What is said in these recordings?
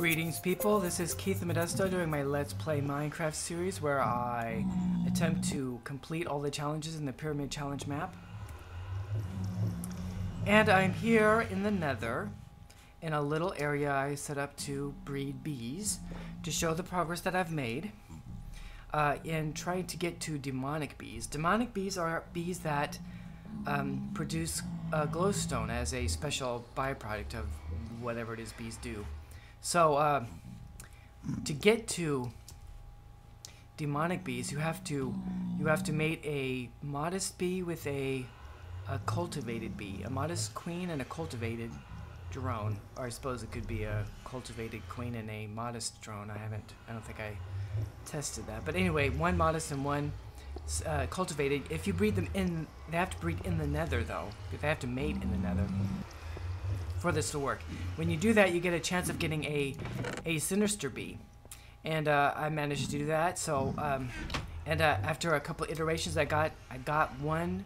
Greetings people, this is Keith Modesto doing my Let's Play Minecraft series where I attempt to complete all the challenges in the Pyramid Challenge map. And I'm here in the Nether, in a little area I set up to breed bees, to show the progress that I've made in trying to get to demonic bees. Demonic bees are bees that produce glowstone as a special byproduct of whatever it is bees do. So, to get to demonic bees, you have to mate a modest bee with a cultivated bee, a modest queen and a cultivated drone, or I suppose it could be a cultivated queen and a modest drone. I don't think I tested that, but anyway, one modest and one cultivated. If you breed them in, they have to breed in the Nether though. They have to mate in the Nether for this to work. When you do that, you get a chance of getting a sinister bee, and I managed to do that. So after a couple iterations, I got one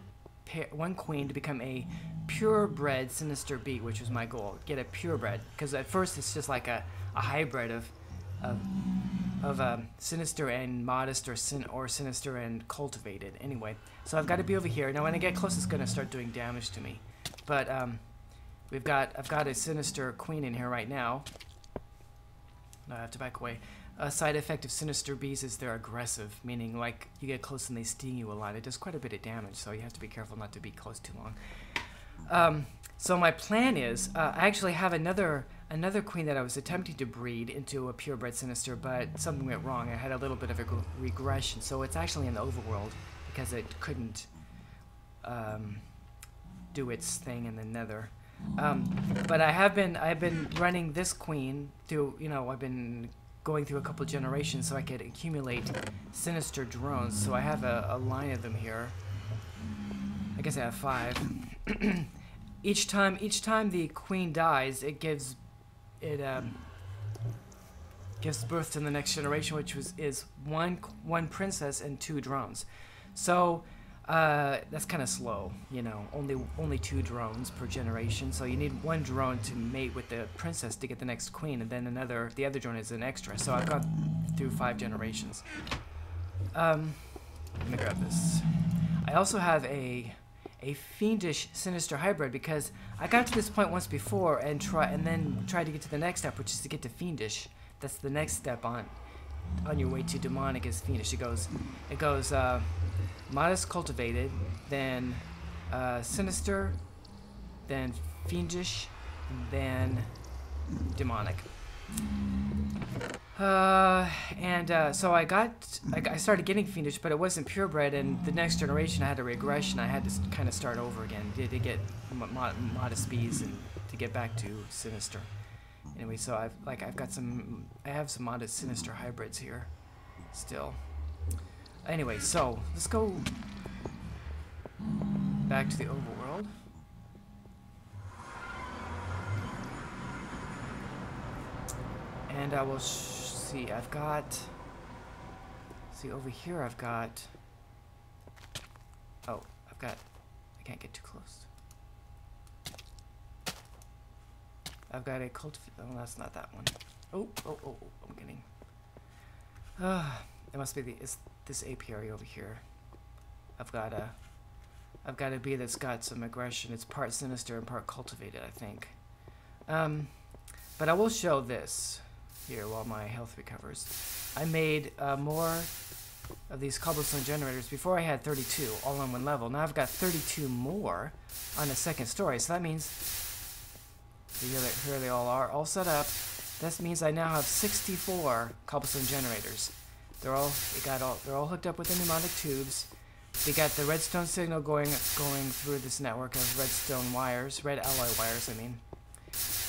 queen to become a purebred sinister bee, which was my goal. Get a purebred, because at first it's just like a hybrid of sinister and modest, or sinister and cultivated. Anyway, so I've got to be over here now. When I get close, it's gonna start doing damage to me, but I've got a sinister queen in here right now. No, I have to back away. A side effect of sinister bees is they're aggressive, meaning like you get close and they sting you a lot. It does quite a bit of damage, so you have to be careful not to be close too long. So my plan is, I actually have another queen that I was attempting to breed into a purebred sinister, but something went wrong. I had a little bit of a regression, so it's actually in the overworld because it couldn't do its thing in the Nether. But I've been running this queen through, I've been going through a couple generations so I could accumulate sinister drones. So I have a line of them here. I guess I have 5. Each time the queen dies, it gives birth to the next generation, which is one princess and 2 drones. So that's kind of slow, only 2 drones per generation, so you need 1 drone to mate with the princess to get the next queen, and then the other drone is an extra, so I've gone through 5 generations. Let me grab this. I also have a fiendish sinister hybrid, because I got to this point once before and then tried to get to the next step, which is to get to fiendish. That's the next step on your way to demonic is fiendish. It goes modest, cultivated, then sinister, then fiendish, then demonic. So I started getting fiendish, but it wasn't purebred, and the next generation I had a regression. I had to kind of start over again to get modest bees and to get back to sinister. Anyway, so I have some modest sinister hybrids here still. Anyway, so let's go back to the overworld. And I will see, I can't get too close. I've got a oh, that's not that one. Oh, I'm getting, it must be this apiary over here. I've got a bee that's got some aggression. It's part sinister and part cultivated, I think. But I will show this here while my health recovers. I made more of these cobblestone generators. Before I had 32 all on 1 level. Now I've got 32 more on the 2nd story. So that means here they all are, all set up. This means I now have 64 cobblestone generators. They're all hooked up with the pneumatic tubes. They got the redstone signal going through this network of redstone wires, red alloy wires, I mean,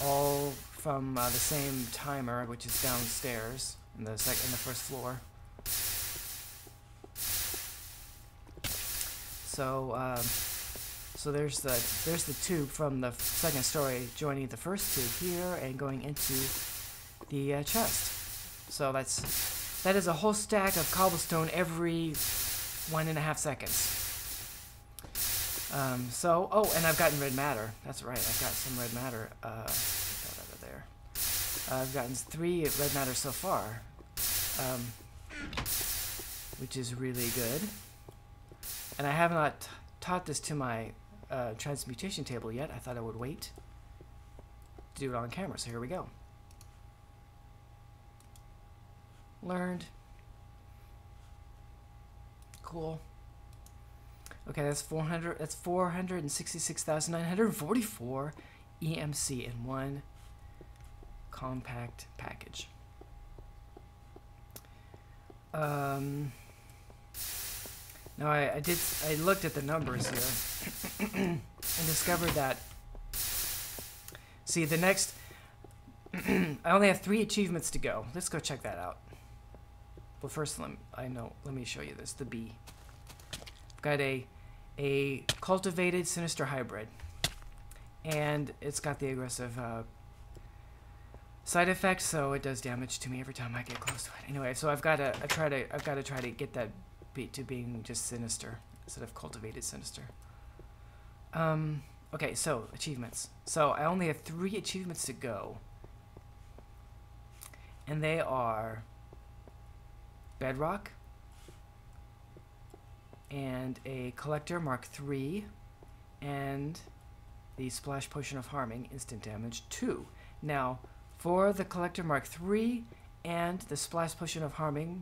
all from the same timer, which is downstairs in the 1st floor. So there's the tube from the 2nd story joining the 1st tube here and going into the chest. So that is a whole stack of cobblestone every 1.5 seconds. Oh, and I've gotten red matter. That's right, I've got some red matter. Get that out of there. I've gotten 3 red matter so far, which is really good. And I have not taught this to my transmutation table yet. I thought I would wait to do it on camera, so here we go. Learned. Cool. Okay, that's 466,944 EMC in one compact package. Now I looked at the numbers here and discovered that, see, the next I only have 3 achievements to go. Let's go check that out. Well, first let me show you this, the bee. I've got a cultivated sinister hybrid, and it's got the aggressive side effect, so it does damage to me every time I get close to it. Anyway, so I've got to try to get that bee to being just sinister instead of cultivated sinister. Okay, so achievements. So I only have 3 achievements to go, and they are Bedrock, and a Collector Mark III, and the Splash Potion of Harming, Instant Damage 2. Now, for the Collector Mark III and the Splash Potion of Harming,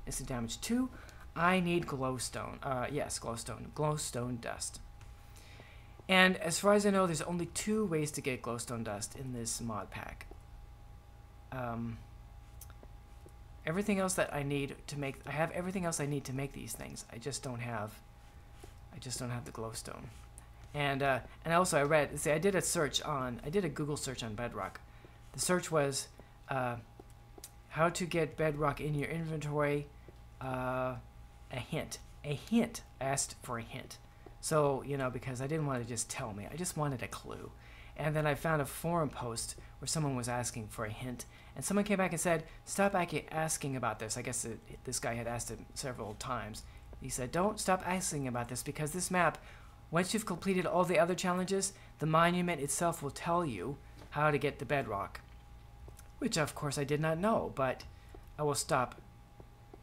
Instant Damage 2, I need glowstone. Yes, glowstone dust. And as far as I know, there's only 2 ways to get glowstone dust in this mod pack. Everything else that I need to make, I have everything else I need to make these things. I just don't have the glowstone. And also I read, see, I did a Google search on Bedrock. The search was how to get Bedrock in your inventory. A hint. I asked for a hint. So, you know, because I didn't want to just tell me, I just wanted a clue. And then I found a forum post where someone was asking for a hint, and someone came back and said, stop asking about this. I guess this guy had asked it several times. He said, don't stop asking about this, because this map, once you've completed all the other challenges, the monument itself will tell you how to get the Bedrock. Which, of course, I did not know, but I will stop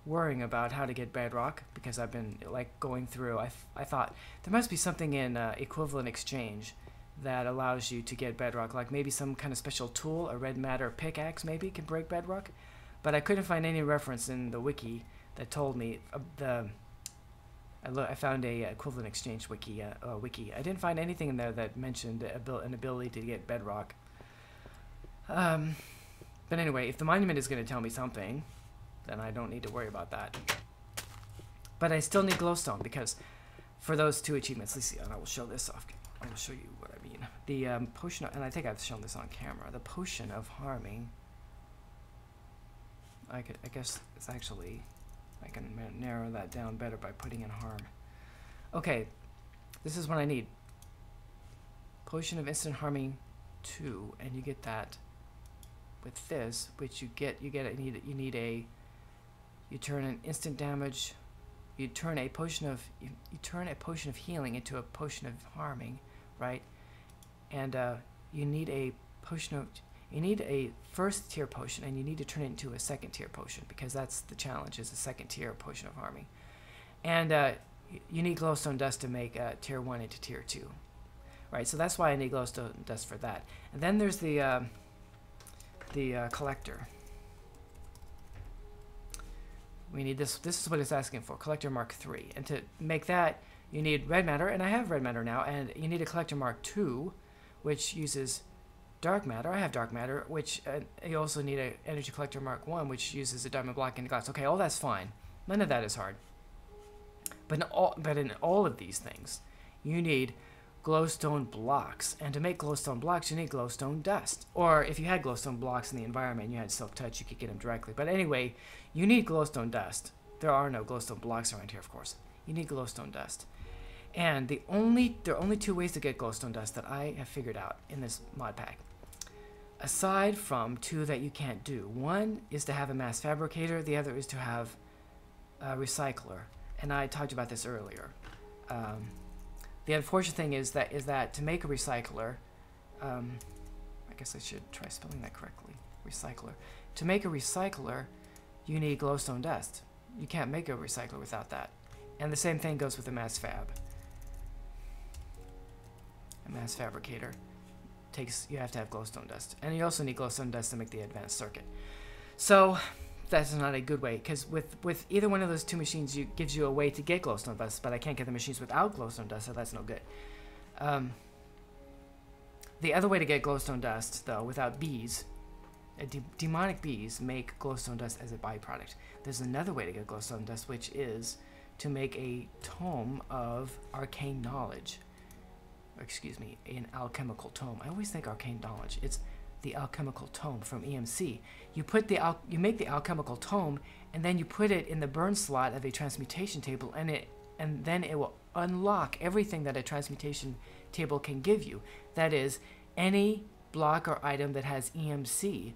worrying about how to get Bedrock, because I've been like going through. I thought there must be something in equivalent exchange that allows you to get Bedrock, like maybe some kind of special tool, a red matter pickaxe maybe can break Bedrock, but I couldn't find any reference in the wiki that told me I found a equivalent exchange wiki. I didn't find anything in there that mentioned an ability to get Bedrock. But anyway, if the monument is going to tell me something, then I don't need to worry about that. But I still need glowstone, because for those 2 achievements, let's see, and I will show this off. I will show you what I mean. The potion, and I think I've shown this on camera. The potion of harming. I guess it's actually, I can narrow that down better by putting in harm. Okay, this is what I need. Potion of instant harming 2, and you get that with this, which you turn an instant damage. You turn a potion of healing into a potion of harming, right? And you need a first tier potion, and you need to turn it into a second tier potion, because that's the challenge, is a second tier potion of harming. And you need glowstone dust to make tier 1 into tier 2, right? So that's why I need glowstone dust for that. And then there's the collector. We need this. This is what it's asking for, Collector Mark III. And to make that, you need red matter, and I have red matter now, and you need a Collector Mark II, which uses dark matter. I have dark matter, which you also need a Energy Collector Mark I, which uses a diamond block and glass. Okay, all that's fine. None of that is hard. But in all of these things, you need glowstone blocks, and to make glowstone blocks, you need glowstone dust. Or if you had glowstone blocks in the environment and you had silk touch, you could get them directly. But anyway, you need glowstone dust. There are no glowstone blocks around here, of course. You need glowstone dust. And there are only 2 ways to get glowstone dust that I have figured out in this mod pack. Aside from 2 that you can't do. One is to have a mass fabricator. The other is to have a recycler. And I talked about this earlier. The unfortunate thing is that to make a recycler, I guess I should try spelling that correctly. Recycler. To make a recycler, you need glowstone dust. You can't make a recycler without that. And the same thing goes with a mass fab. A mass fabricator you have to have glowstone dust. And you also need glowstone dust to make the advanced circuit. So that's not a good way, because with either one of those two machines, gives you a way to get glowstone dust, but I can't get the machines without glowstone dust, so that's no good. The other way to get glowstone dust, though, without bees, demonic bees make glowstone dust as a byproduct. There's another way to get glowstone dust, which is to make a tome of arcane knowledge. Excuse me, an alchemical tome. I always think arcane knowledge. It's the alchemical tome from EMC. You make the alchemical tome, and then you put it in the burn slot of a transmutation table, and then it will unlock everything that a transmutation table can give you. That is, any block or item that has EMC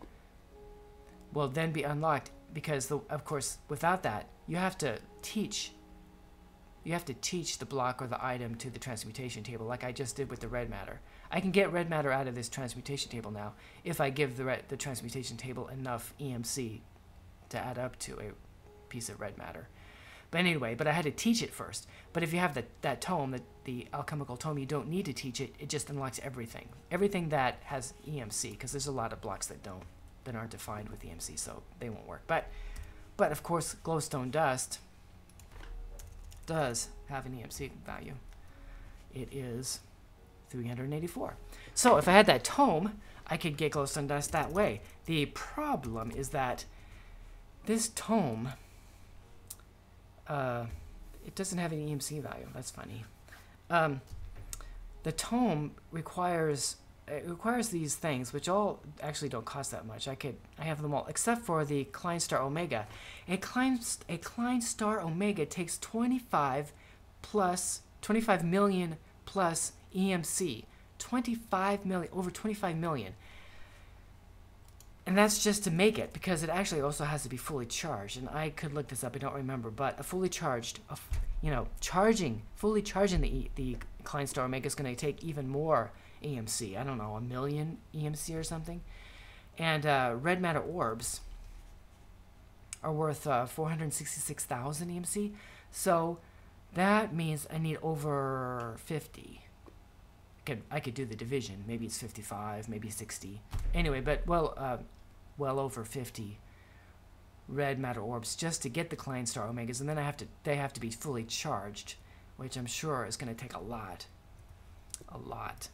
will then be unlocked, because of course without that you have to teach the block or the item to the transmutation table, like I just did with the red matter. I can get red matter out of this transmutation table now if I give the transmutation table enough EMC to add up to a piece of red matter. But anyway, I had to teach it first. But if you have that tome, the alchemical tome, you don't need to teach it. It just unlocks everything. Everything that has EMC, because there's a lot of blocks that aren't defined with EMC, so they won't work. But of course, glowstone dust does have an EMC value. It is 384. So if I had that tome, I could get glowstone dust that way. The problem is that this tome, it doesn't have any EMC value. That's funny. The tome requires these things, which all actually don't cost that much. I have them all, except for the Klein Star Omega. A Klein Star Omega takes 25 million plus EMC. 25 million, over 25 million. And that's just to make it, because it actually also has to be fully charged. And I could look this up, I don't remember, but a fully charged, fully charging the Klein Star Omega is going to take even more EMC. I don't know, 1 million EMC or something. And red matter orbs are worth 466,000 EMC. So that means I need over 50. I could do the division. Maybe it's 55, maybe 60. Anyway, but well over 50 red matter orbs just to get the Klein Star Omegas, and then they have to be fully charged, which I'm sure is going to take a lot,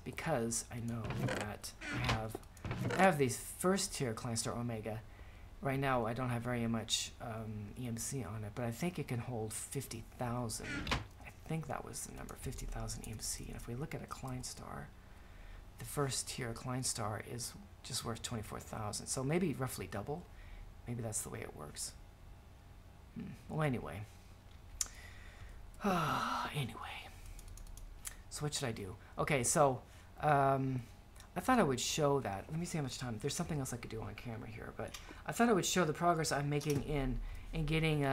because I know that I have these first tier Klein Star Omega. Right now, I don't have very much EMC on it, but I think it can hold 50,000. I think that was the number, 50,000 EMC. And if we look at a Klein Star, the first tier Klein Star is just worth 24,000. So maybe roughly double. Maybe that's the way it works. Well, anyway. Anyway. So what should I do? Okay, so I thought I would show that. Let me see how much time. There's something else I could do on camera here, but I thought I would show the progress I'm making in getting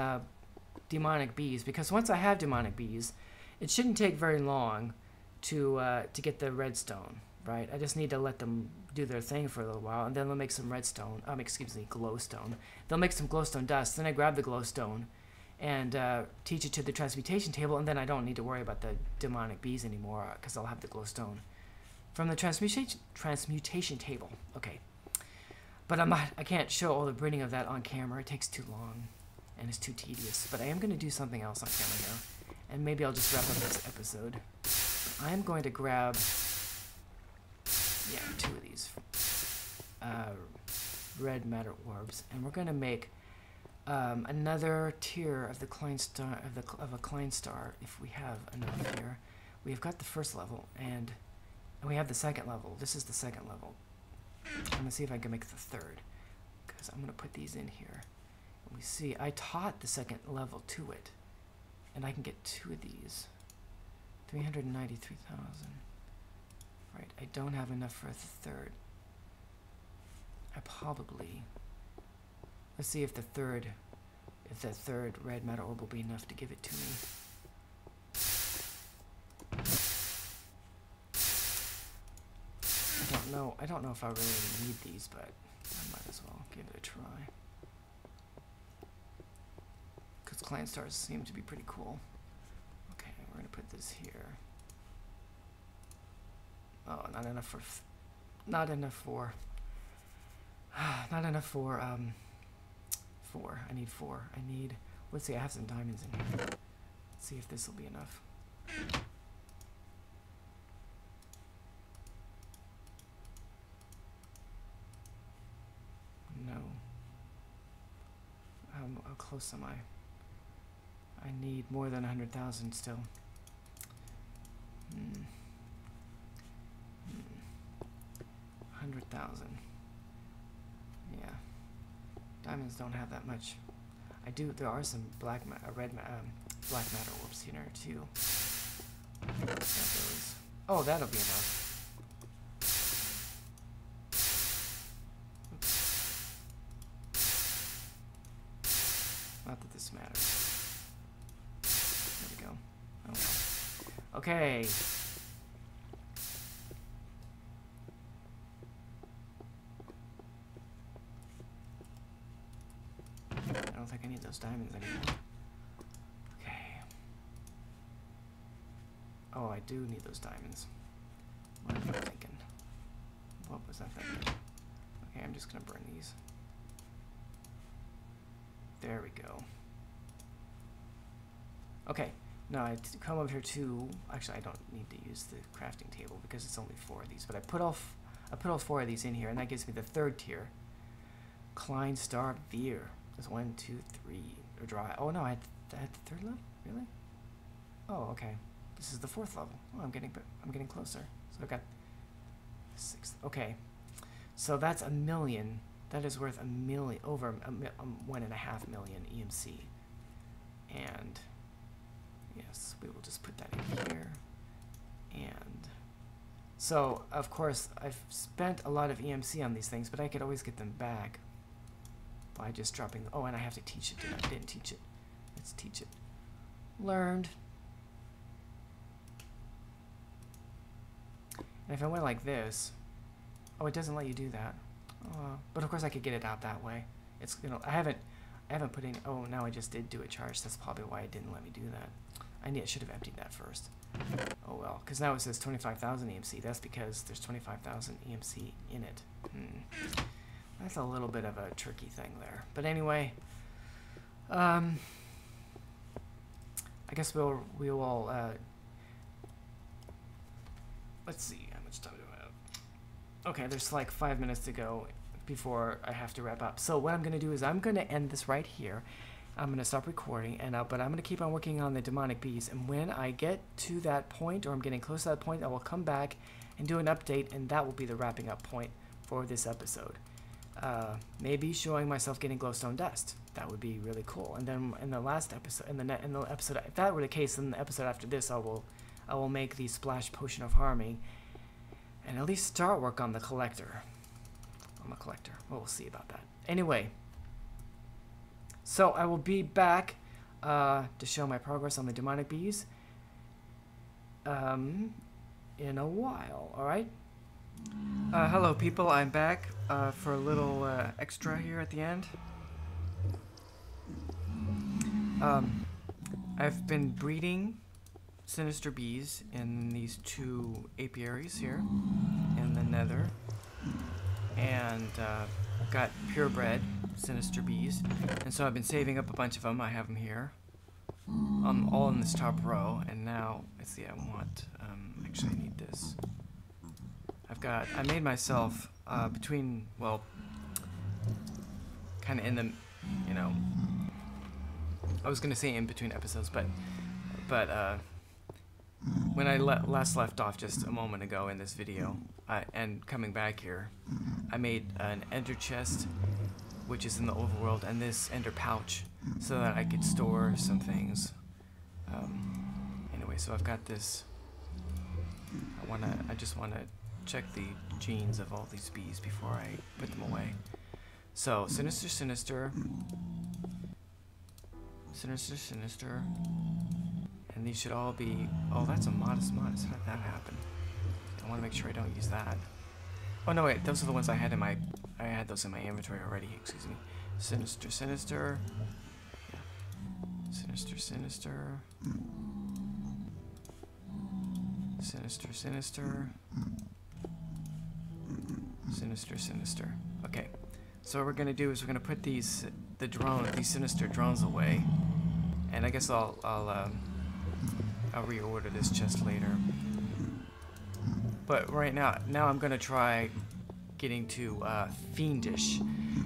demonic bees, because once I have demonic bees, it shouldn't take very long to get the redstone, right? I just need to let them do their thing for a little while, and then they'll make some redstone. Glowstone. They'll make some glowstone dust. Then I grab the glowstone and teach it to the transmutation table, and then I don't need to worry about the demonic bees anymore, because I'll have the glowstone from the transmutation table. Okay, but I can't show all the breeding of that on camera. It takes too long and it's too tedious. But I am going to do something else on camera here, and maybe I'll just wrap up this episode. I'm going to grab 2 of these red matter orbs, and we're going to make another tier of the Klein Star of a Klein Star. If we have enough here, we've got the first level, and we have the second level. This is the second level. I'm gonna see if I can make the third, because I'm gonna put these in here. And we see I taught the second level to it, and I can get 2 of these. 393,000. Right, I don't have enough for a third. Let's see if the third red matter orb will be enough to give it to me. I don't don't know if I really need these, but I might as well give it a try. Because client stars seem to be pretty cool. Okay, we're gonna put this here. Oh, not enough for four. I need 4. Let's see, I have some diamonds in here. Let's see if this will be enough. No. How close am I? I need more than 100,000 still. 100,000. Yeah. Diamonds don't have that much. I do. There are some black matter orbs here too. Oh, that'll be enough. Oops. Not that this matters. There we go. Oh well. Okay. I don't think I need those diamonds anymore. Okay. Oh, I do need those diamonds. What am I thinking? What was I thinking? Okay, I'm just gonna burn these. There we go. Okay, now I come over here to. Actually, I don't need to use the crafting table because it's only 4 of these. But I put all 4 of these in here, and that gives me the 3rd tier. Klein Star Veer. There's 1, 2, 3. Or dry. Oh no, I had the 3rd level. Really? Oh, okay. This is the 4th level. Oh, I'm getting closer. So I got 6th. Okay. So that's 1 million. That is worth 1 million, over 1.5 million EMC. And yes, we will just put that in here. And so, of course, I've spent a lot of EMC on these things, but I could always get them back by just dropping. Oh, and I have to teach it. I didn't teach it. Let's teach it. Learned. And if I went like this, oh, it doesn't let you do that. But of course I could get it out that way. It's, you know, I haven't put in. Oh, now I just did do a charge. That's probably why it didn't let me do that. I should have emptied that first. Oh well, because now it says 25,000 EMC. That's because there's 25,000 EMC in it. That's a little bit of a tricky thing there. But anyway, I guess we will. Let's see how much time do I have. Okay, there's like 5 minutes to go before I have to wrap up. So what I'm going to do is I'm going to end this right here. I'm going to stop recording, but I'm going to keep on working on the demonic bees. And when I get to that point, or I'm getting close to that point, I will come back and do an update, and that will be the wrapping up point for this episode. Maybe showing myself getting glowstone dust. That would be really cool. And then in the last episode, in the episode, if that were the case, in the episode after this, I will make the splash potion of harming, and at least start work on the collector. Well, we'll see about that. Anyway, so I will be back to show my progress on the demonic bees in a while. All right. Hello, people. I'm back for a little extra here at the end. I've been breeding sinister bees in these 2 apiaries here in the nether, and I've got purebred sinister bees, and so I've been saving up a bunch of them. I have them here, all in this top row, and now let's see. I want actually I need this. I made myself between, well, kind of in the, you know, I was gonna say in between episodes, but when I last left off just a moment ago in this video, and coming back here, I made an ender chest, which is in the overworld, and this ender pouch, so that I could store some things. Anyway, so I've got this. I just wanna check the genes of all these bees before I put them away. So sinister, sinister, and these should all be. Oh, that's a modest. How did that happen? I want to make sure I don't use that. Oh no, wait, those are the ones I had in my. I had those in my inventory already. Excuse me. Sinister, sinister. Yeah. Sinister, sinister. Sinister, sinister. Sinister, sinister. Okay. So what we're gonna do is we're gonna put these these sinister drones away, and I guess I'll reorder this chest later. But right now I'm gonna try getting to fiendish.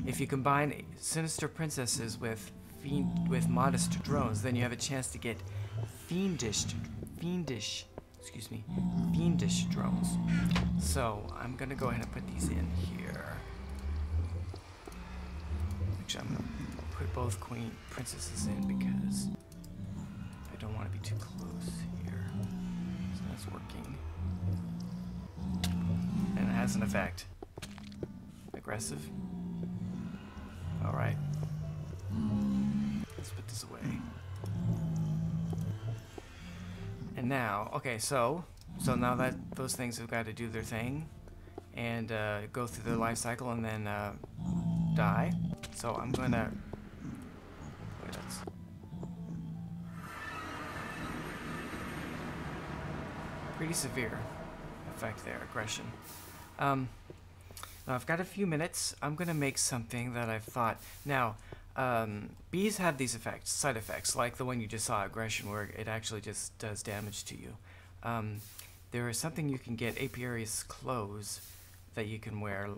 If you combine sinister princesses with modest drones, then you have a chance to get fiendish drones. So I'm gonna go ahead and put these in here. Actually, I'm gonna put both princesses in because I don't want to be too close here. So that's working. And it has an effect. Aggressive. Alright. Let's put this away. And now, okay, so now that those things have got to do their thing and go through their life cycle and then die. So I'm gonna wait, that's pretty severe effect there, aggression. Now I've got a few minutes. I'm gonna make something that I've thought. Now, bees have these side effects, like the one you just saw, aggression, where it actually just does damage to you. There is something you can get, apiary's clothes, that you can wear,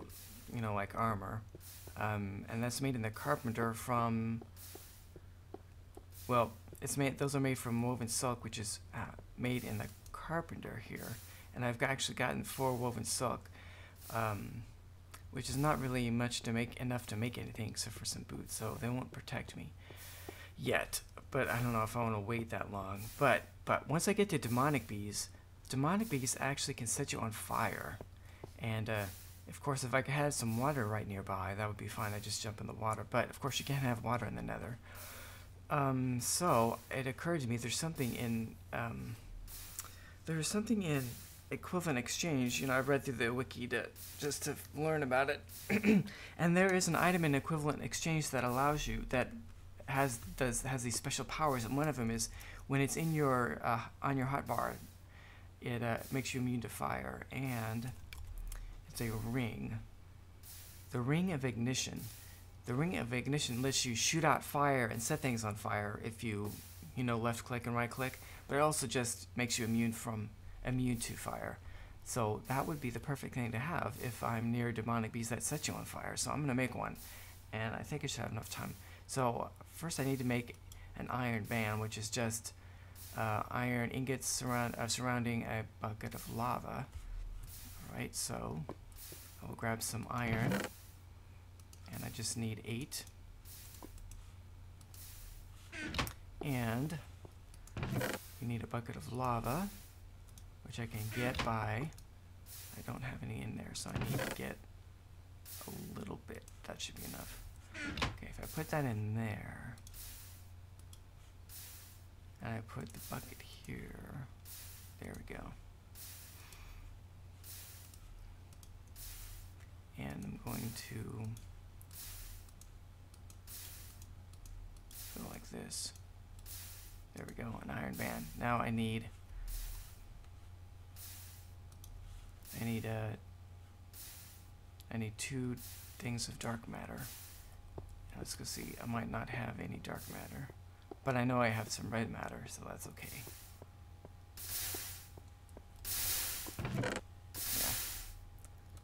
you know, like armor. And that's made in the carpenter from, well, those are made from woven silk, which is made in the carpenter here. And I've actually gotten 4 woven silk, which is not really enough to make anything except for some boots, so they won't protect me yet. But I don't know if I want to wait that long. But once I get to demonic bees actually can set you on fire. And of course, if I had some water right nearby, that would be fine. I just jump in the water. But of course, you can't have water in the Nether. So it occurred to me there's something in equivalent exchange. You know, I've read through the wiki just to learn about it. And there is an item in equivalent exchange that allows you, that has these special powers, and one of them is when it's in your on your hotbar, it makes you immune to fire, and it's a ring. The ring of ignition. The ring of ignition lets you shoot out fire and set things on fire if you left click and right click, but it also just makes you immune to fire. So that would be the perfect thing to have if I'm near demonic bees that set you on fire. So I'm gonna make one, and I think I should have enough time. So first I need to make an iron band, which is just iron ingots surrounding a bucket of lava. Alright, so I will grab some iron, and I just need 8. And we need a bucket of lava, which I can get by, I don't have any in there, so I need to get a little bit. That should be enough. Okay, if I put that in there, and I put the bucket here, there we go. And I'm going to go like this. There we go, an iron band. Now I need 2 things of dark matter. Let's go see. I might not have any dark matter, but I know I have some red matter, so that's okay. Yeah.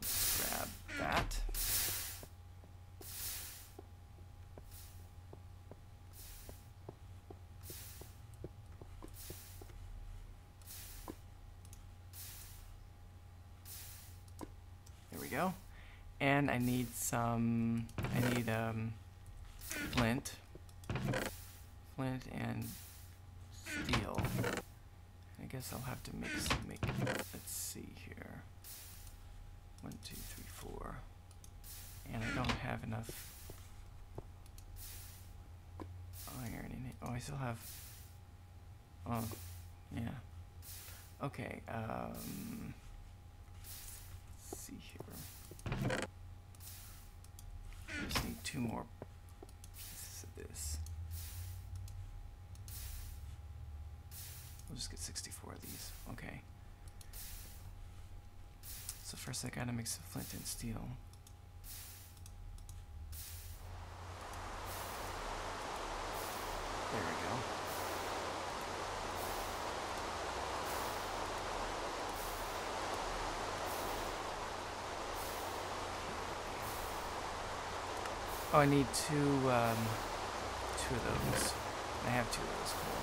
Let's grab that. There we go. And I need flint and steel. I guess I'll have to make, let's see here. 1, 2, 3, 4. And I don't have enough iron in it. Oh, I still have, oh, yeah. Okay, let's see here. 2 more pieces of this. We'll just get 64 of these. Okay. So first I gotta mix the flint and steel. There we go. Oh, I need two of those. I have 2 of those. Cool.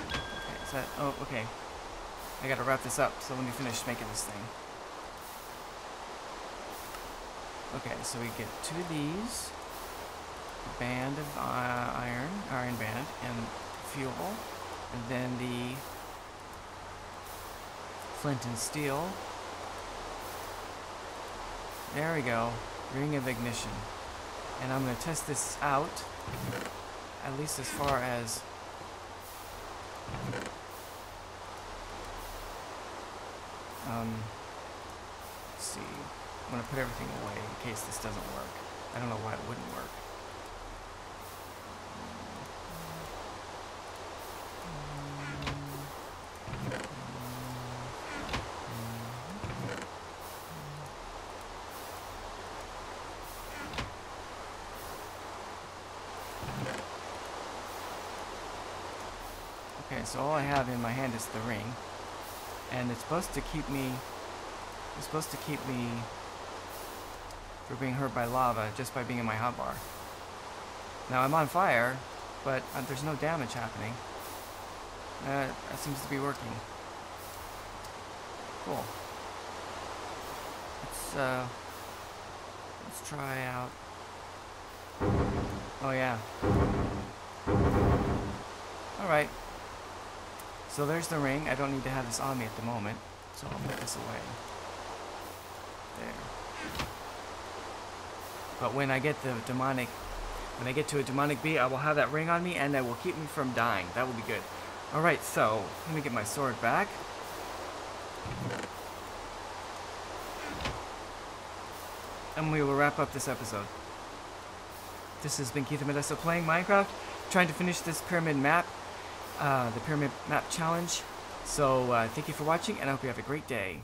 Okay, is that? Oh, okay. I gotta wrap this up. So let me finish making this thing. Okay, so we get 2 of these. A band of iron band, and fuel, and then the flint and steel. There we go. Ring of ignition. And I'm going to test this out, at least as far as let's see. I'm going to put everything away in case this doesn't work. I don't know why it wouldn't work. Okay, so all I have in my hand is the ring, and it's supposed to keep me from being hurt by lava just by being in my hotbar. Now I'm on fire, but there's no damage happening. That seems to be working. Cool. Let's try out. Oh yeah. All right. So there's the ring. I don't need to have this on me at the moment, so I'll put this away. There. But when I get to a demonic bee, I will have that ring on me, and that will keep me from dying. That will be good. All right. So let me get my sword back. And we will wrap up this episode. This has been Keith Medessa playing Minecraft, trying to finish this pyramid map. The pyramid map challenge. So thank you for watching, and I hope you have a great day.